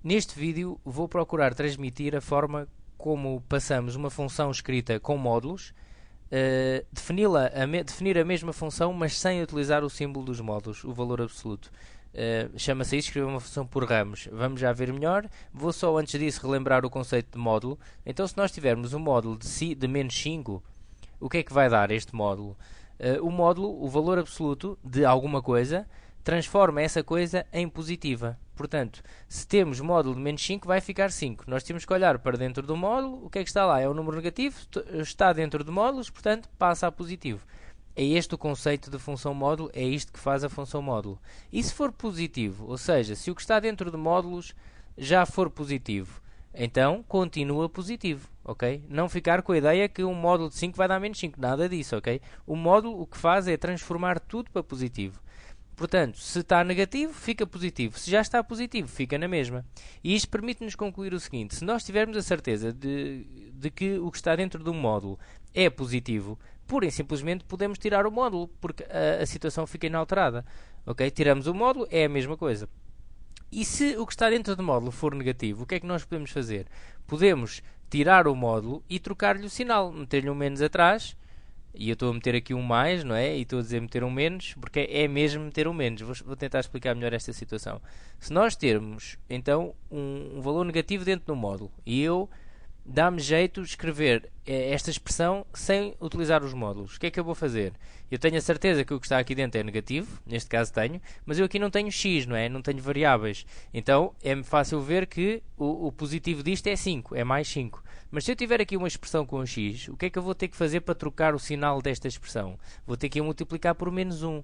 Neste vídeo vou procurar transmitir a forma como passamos uma função escrita com módulos, definir a mesma função, mas sem utilizar o símbolo dos módulos, o valor absoluto. Chama-se isso, escrever uma função por ramos. Vamos já ver melhor. Vou só antes disso relembrar o conceito de módulo. Então, se nós tivermos um módulo de menos 5, o que é que vai dar este módulo? O módulo, o valor absoluto de alguma coisa, transforma essa coisa em positiva. Portanto, se temos módulo de menos 5, vai ficar 5. Nós temos que olhar para dentro do módulo. O que é que está lá? É um número negativo, está dentro de módulos, portanto, passa a positivo. É este o conceito de função módulo, é isto que faz a função módulo. E se for positivo, ou seja, se o que está dentro de módulos já for positivo, então continua positivo, ok? Não ficar com a ideia que um módulo de 5 vai dar menos 5, nada disso, ok? O módulo o que faz é transformar tudo para positivo. Portanto, se está negativo, fica positivo. Se já está positivo, fica na mesma. E isto permite-nos concluir o seguinte: se nós tivermos a certeza de que o que está dentro do módulo é positivo, pura e simplesmente podemos tirar o módulo, porque a situação fica inalterada. Okay? Tiramos o módulo, é a mesma coisa. E se o que está dentro do módulo for negativo, o que é que nós podemos fazer? Podemos tirar o módulo e trocar-lhe o sinal, meter-lhe um menos atrás. E eu estou a meter aqui um mais, não é? E estou a dizer meter um menos, porque é mesmo meter um menos. Vou tentar explicar melhor esta situação. Se nós termos, então, um valor negativo dentro do módulo, e eu dá-me jeito de escrever esta expressão sem utilizar os módulos, o que é que eu vou fazer? Eu tenho a certeza que o que está aqui dentro é negativo, neste caso tenho, mas eu aqui não tenho x, não é? Não tenho variáveis. Então, é fácil ver que o positivo disto é 5, é mais 5. Mas se eu tiver aqui uma expressão com um x, o que é que eu vou ter que fazer para trocar o sinal desta expressão? Vou ter que multiplicar por menos 1.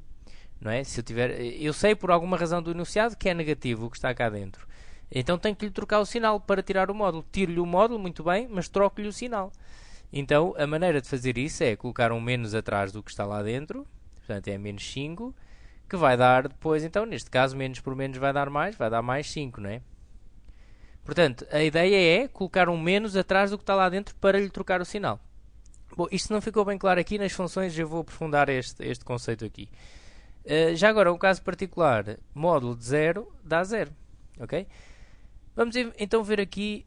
Não é? Eu sei por alguma razão do enunciado que é negativo o que está cá dentro. Então tenho que lhe trocar o sinal para tirar o módulo. Tiro-lhe o módulo, muito bem, mas troco-lhe o sinal. Então a maneira de fazer isso é colocar um menos atrás do que está lá dentro. Portanto é menos 5, que vai dar depois, então neste caso menos por menos vai dar mais 5, não é? Portanto, a ideia é colocar um menos atrás do que está lá dentro para lhe trocar o sinal. Bom, isto não ficou bem claro aqui nas funções, eu vou aprofundar este conceito aqui. Já agora, um caso particular, módulo de 0 dá 0. Ok? Vamos então ver aqui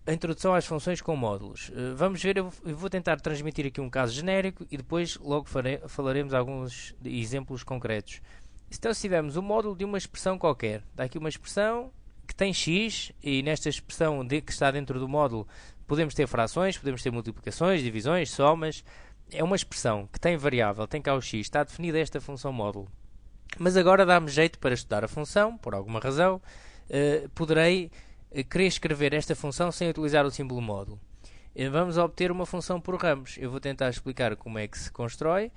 a introdução às funções com módulos. Vamos ver, eu vou tentar transmitir aqui um caso genérico e depois logo falaremos alguns exemplos concretos. Então, se tivermos um módulo de uma expressão qualquer, dá aqui uma expressão que tem x, e nesta expressão que está dentro do módulo podemos ter frações, podemos ter multiplicações, divisões, somas. É uma expressão que tem variável, tem cá o x, está definida esta função módulo. Mas agora dá-me jeito para estudar a função, por alguma razão, poderei querer escrever esta função sem utilizar o símbolo módulo. Vamos obter uma função por ramos. Eu vou tentar explicar como é que se constrói,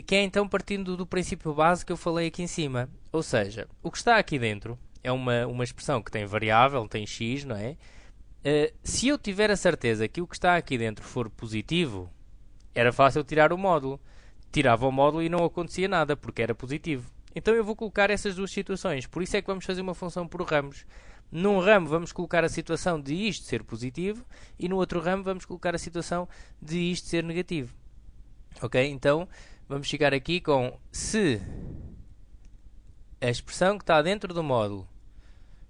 que é então partindo do princípio base que eu falei aqui em cima. Ou seja, o que está aqui dentro é uma expressão que tem variável, tem x, não é? Se eu tiver a certeza que o que está aqui dentro for positivo, era fácil tirar o módulo. Tirava o módulo e não acontecia nada, porque era positivo. Então eu vou colocar essas duas situações. Por isso é que vamos fazer uma função por ramos. Num ramo vamos colocar a situação de isto ser positivo e no outro ramo vamos colocar a situação de isto ser negativo. Ok? Então vamos chegar aqui com se a expressão que está dentro do módulo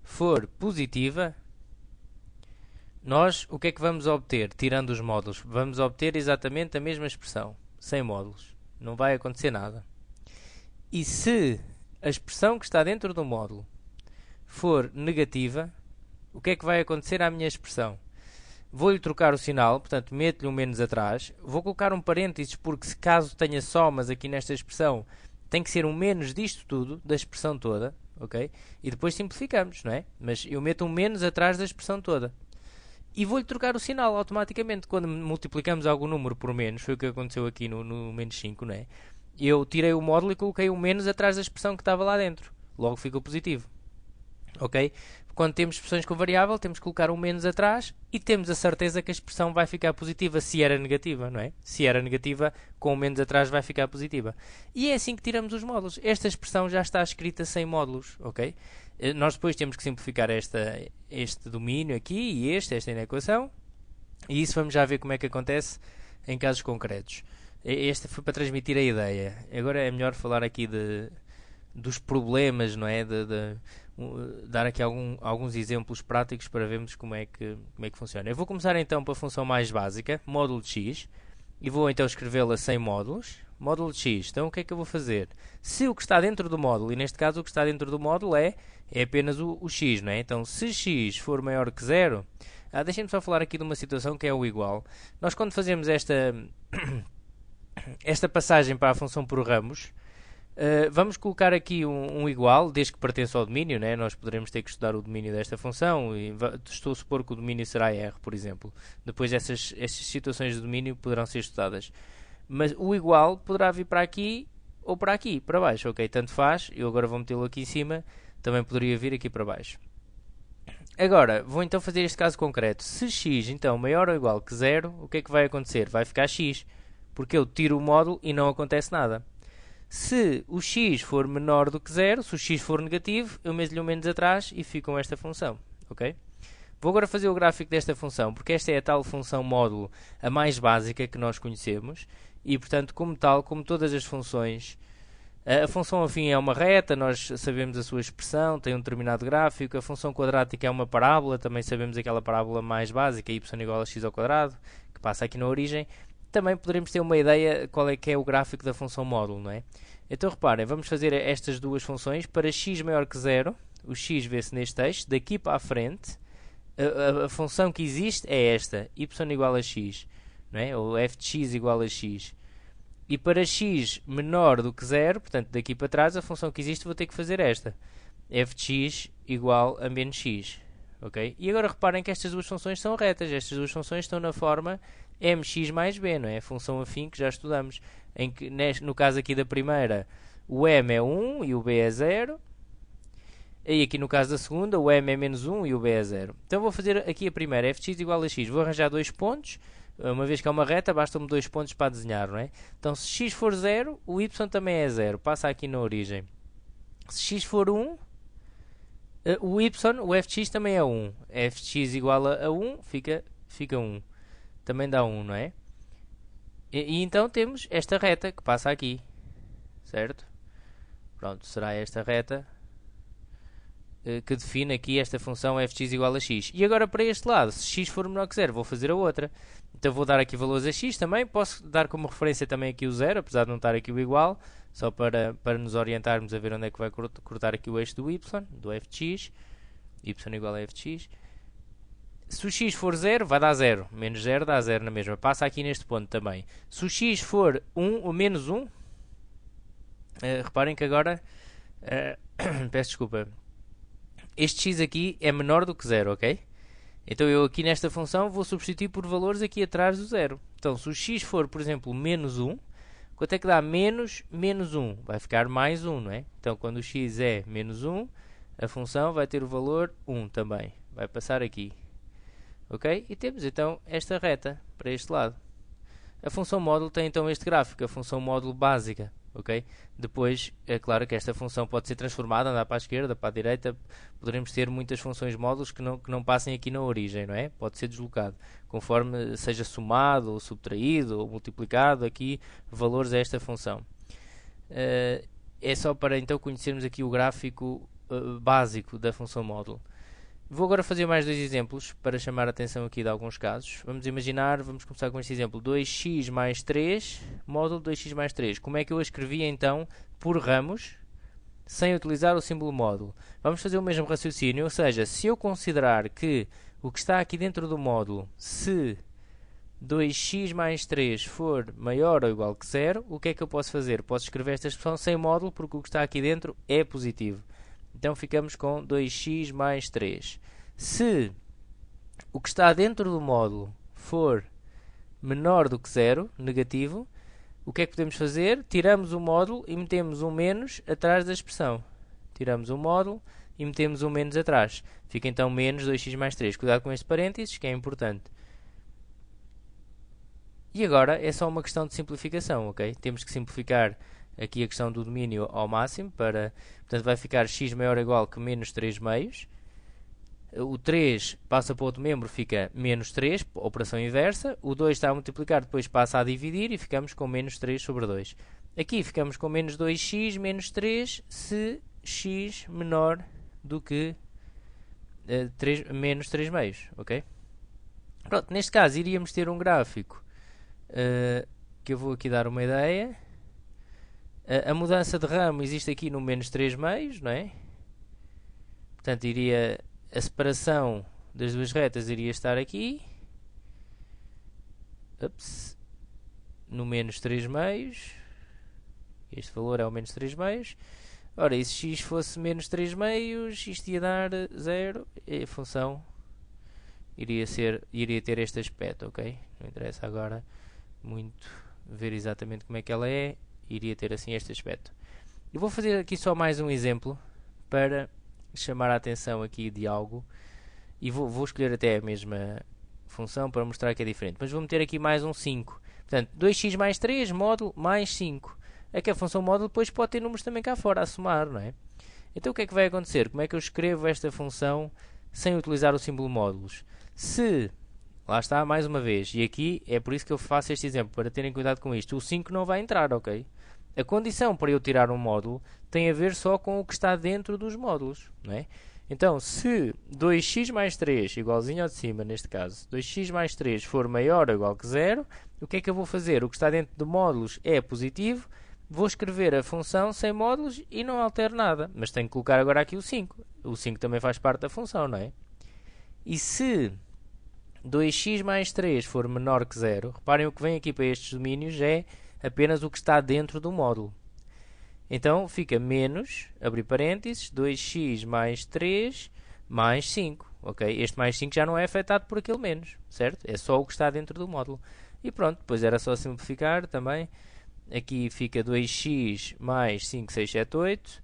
for positiva, nós o que é que vamos obter tirando os módulos? Vamos obter exatamente a mesma expressão, sem módulos. Não vai acontecer nada. E se a expressão que está dentro do módulo for negativa, o que é que vai acontecer à minha expressão? Vou-lhe trocar o sinal, portanto, meto-lhe um menos atrás. Vou colocar um parênteses, porque se caso tenha somas aqui nesta expressão, tem que ser um menos disto tudo, da expressão toda, ok? E depois simplificamos, não é? Mas eu meto um menos atrás da expressão toda. E vou-lhe trocar o sinal automaticamente. Quando multiplicamos algum número por menos, foi o que aconteceu aqui no menos 5, não é? Eu tirei o módulo e coloquei um menos atrás da expressão que estava lá dentro. Logo ficou positivo. Ok? Quando temos expressões com variável, temos que colocar um menos atrás e temos a certeza que a expressão vai ficar positiva se era negativa, não é? Se era negativa, com o menos atrás vai ficar positiva. E é assim que tiramos os módulos. Esta expressão já está escrita sem módulos, ok? Nós depois temos que simplificar este domínio aqui e esta inequação. E isso vamos já ver como é que acontece em casos concretos. Este foi para transmitir a ideia. Agora é melhor falar aqui dos problemas, não é? dar aqui alguns exemplos práticos para vermos como é que funciona. Eu vou começar então pela função mais básica, módulo de x, e vou então escrevê-la sem módulos. Módulo de x, então o que é que eu vou fazer? Se o que está dentro do módulo, e neste caso o que está dentro do módulo é apenas o x, não é? Então se x for maior que zero, deixem-me só falar aqui de uma situação que é o igual. Nós quando fazemos esta passagem para a função por ramos, vamos colocar aqui um igual, desde que pertence ao domínio, né? Nós poderemos ter que estudar o domínio desta função, e estou a supor que o domínio será R, por exemplo. Depois essas situações de domínio poderão ser estudadas. Mas o igual poderá vir para aqui ou para aqui, para baixo, ok? Tanto faz, eu agora vou metê-lo aqui em cima, também poderia vir aqui para baixo. Agora, vou então fazer este caso concreto. Se x, então, maior ou igual que zero, o que é que vai acontecer? Vai ficar x, porque eu tiro o módulo e não acontece nada. Se o x for menor do que zero, se o x for negativo, eu meto-lhe um menos atrás e fico com esta função, ok? Vou agora fazer o gráfico desta função, porque esta é a tal função módulo, a mais básica que nós conhecemos, e portanto, como tal, como todas as funções, a função afim é uma reta, nós sabemos a sua expressão, tem um determinado gráfico, a função quadrática é uma parábola, também sabemos aquela parábola mais básica, y igual a x ao quadrado, que passa aqui na origem. Também poderemos ter uma ideia qual é que é o gráfico da função módulo, não é? Então reparem, vamos fazer estas duas funções. Para x maior que zero, o x vê-se neste texto, daqui para a frente, a função que existe é esta, y igual a x, não é? Ou f de x igual a x. E para x menor do que zero, portanto daqui para trás, a função que existe vou ter que fazer esta, f de x igual a menos x. Okay? E agora reparem que estas duas funções são retas, estas duas funções estão na forma mx mais b, não é? A função afim que já estudamos, em que no caso aqui da primeira, o m é 1 e o b é 0, e aqui no caso da segunda, o m é menos 1 e o b é 0. Então vou fazer aqui a primeira, f de x igual a x, vou arranjar dois pontos, uma vez que é uma reta, bastam-me dois pontos para desenhar, não é? Então se x for 0, o y também é 0, passa aqui na origem. Se x for 1, o f de x também é 1. F de x igual a 1, fica 1. Também dá 1, não é? E então temos esta reta que passa aqui. Certo? Pronto, será esta reta que define aqui esta função f de x igual a x. E agora para este lado, se x for menor que 0, vou fazer a outra. Então vou dar aqui valores a x também. Posso dar como referência também aqui o 0, apesar de não estar aqui o igual. Só para nos orientarmos a ver onde é que vai cortar aqui o eixo do y, do f de x. Y igual a f de x. Se o x for 0, vai dar 0. Menos 0 dá 0 na mesma. Passa aqui neste ponto também. Se o x for 1 ou menos 1, reparem que agora, peço desculpa, este x aqui é menor do que 0, ok? Então eu aqui nesta função vou substituir por valores aqui atrás do 0. Então se o x for, por exemplo, menos 1, quanto é que dá menos 1? Vai ficar mais 1, não é? Então quando o x é menos 1, a função vai ter o valor 1 também. Vai passar aqui. Ok? E temos então esta reta para este lado. A função módulo tem então este gráfico, a função módulo básica. Ok? Depois, é claro que esta função pode ser transformada, andar para a esquerda, para a direita. Poderemos ter muitas funções módulos que não passem aqui na origem, não é? Pode ser deslocado, conforme seja somado, ou subtraído, ou multiplicado aqui valores a esta função. É só para então conhecermos aqui o gráfico básico da função módulo. Vou agora fazer mais dois exemplos para chamar a atenção aqui de alguns casos. Vamos começar com este exemplo. 2x mais 3, módulo 2x mais 3. Como é que eu a escrevi então por ramos, sem utilizar o símbolo módulo? Vamos fazer o mesmo raciocínio, ou seja, se eu considerar que o que está aqui dentro do módulo, se 2x mais 3 for maior ou igual que 0, o que é que eu posso fazer? Posso escrever esta expressão sem módulo, porque o que está aqui dentro é positivo. Então ficamos com 2x mais 3. Se o que está dentro do módulo for menor do que 0, negativo, o que é que podemos fazer? Tiramos o módulo e metemos um menos atrás da expressão. Tiramos o módulo e metemos um menos atrás. Fica então menos 2x mais 3. Cuidado com este parênteses, que é importante. E agora é só uma questão de simplificação, ok? Temos que simplificar aqui a questão do domínio ao máximo, portanto vai ficar x maior ou igual que menos 3 meios. O 3 passa para outro membro, fica menos 3, operação inversa. O 2 está a multiplicar, depois passa a dividir e ficamos com menos 3 sobre 2. Aqui ficamos com menos 2x menos 3 se x menor do que menos 3 meios, ok? Pronto, neste caso iríamos ter um gráfico que eu vou aqui dar uma ideia. A mudança de ramo existe aqui no menos 3 meios, não é? Portanto, a separação das duas retas iria estar aqui. Ups, no menos 3 meios. Este valor é o menos 3 meios. Ora, e se x fosse menos 3 meios, isto ia dar 0 e a função iria ter este aspecto, ok? Não interessa agora muito ver exatamente como é que ela é, iria ter assim este aspecto. Eu vou fazer aqui só mais um exemplo para chamar a atenção aqui de algo e vou escolher até a mesma função para mostrar que é diferente, mas vou meter aqui mais um 5. Portanto, 2x mais 3, módulo, mais 5. É que a função módulo depois pode ter números também cá fora a somar, não é? Então o que é que vai acontecer? Como é que eu escrevo esta função sem utilizar o símbolo módulos? Se, lá está mais uma vez, e aqui é por isso que eu faço este exemplo, para terem cuidado com isto, o 5 não vai entrar, ok? A condição para eu tirar um módulo tem a ver só com o que está dentro dos módulos, não é? Então, se 2x mais 3, igualzinho ao de cima, neste caso, 2x mais 3 for maior ou igual que 0, o que é que eu vou fazer? O que está dentro de módulos é positivo, vou escrever a função sem módulos e não altero nada, mas tenho que colocar agora aqui o 5. O 5 também faz parte da função, não é? E se 2x mais 3 for menor que 0, reparem o que vem aqui para estes domínios é apenas o que está dentro do módulo. Então fica menos, abrir parênteses, 2x mais 3 mais 5. Okay? Este mais 5 já não é afetado por aquele menos, certo? É só o que está dentro do módulo. E pronto, depois era só simplificar também. Aqui fica 2x mais 5, 6, 7, 8.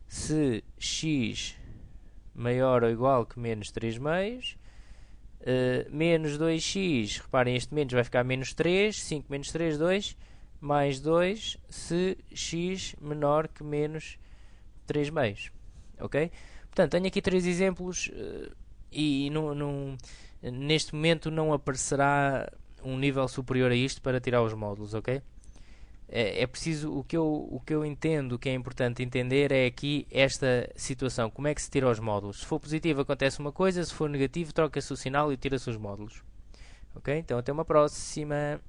Se x maior ou igual que menos 3 meios, menos 2x, reparem, este menos vai ficar menos 3, 5 menos 3, 2, mais 2, se x menor que menos 3 meios. Ok? Portanto, tenho aqui 3 exemplos e neste momento não aparecerá um nível superior a isto para tirar os módulos, ok? É preciso, o que eu entendo que é importante entender é aqui esta situação, como é que se tira os módulos. Se for positivo acontece uma coisa, se for negativo troca-se o sinal e tira-se os módulos. Ok? Então até uma próxima.